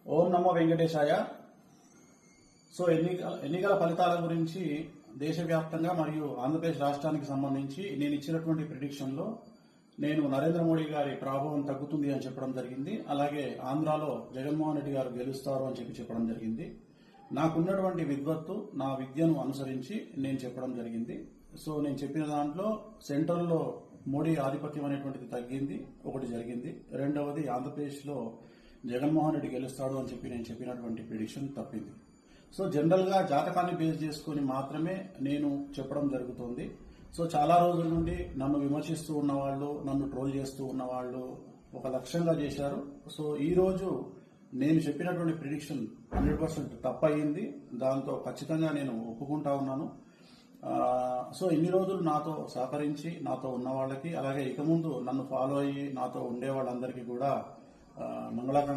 ఓం నమో వెంకటేశాయ. So ఎన్నికల ఫలితాల గురించి దేశవ్యాప్తంగా మరియు ఆంధ్రప్రదేశ్ రాష్ట్రానికి సంబంధించి నేను ఇచ్చినటువంటి ప్రిడిక్షన్ లో నేను నరేంద్ర మోడీ గారి ప్రభావం తగ్గుతుంది అని చెప్పడం జరిగింది. అలాగే ఆంధ్రాలో జగన్మోహన్ రెడ్డి గారు గెలుస్తారు అని చెప్పడం జరిగింది. నాకున్నటువంటి విద్వత్తు, నా విద్యను అనుసరించి నేను చెప్పడం జరిగింది. సో నేను చెప్పిన దాంట్లో సెంట్రల్లో మోడీ ఆధిపత్యం అనేటువంటిది తగ్గింది, ఒకటి జరిగింది. రెండవది ఆంధ్రప్రదేశ్ లో జగన్మోహన్ రెడ్డి గెలుస్తాడు అని నేను చెప్పినటువంటి ప్రిడిక్షన్ తప్పింది. సో జనరల్ గా జాతకాన్ని బేస్ చేసుకుని మాత్రమే నేను చెప్పడం జరుగుతుంది. సో చాలా రోజుల నుండి నన్ను విమర్శిస్తూ ఉన్నవాళ్లు, నన్ను ట్రోల్ చేస్తూ ఉన్నవాళ్లు ఒక లక్ష్యంగా చేశారు. సో ఈ రోజు నేను చెప్పినటువంటి ప్రిడిక్షన్ 100% తప్పయింది. దాంతో ఖచ్చితంగా నేను ఒప్పుకుంటా ఉన్నాను. సో ఇన్ని రోజులు నాతో సహకరించి నాతో ఉన్న వాళ్ళకి, అలాగే ఇక ముందు నన్ను ఫాలో అయ్యి నాతో ఉండే వాళ్ళందరికీ కూడా మంగళాకాంక్షలు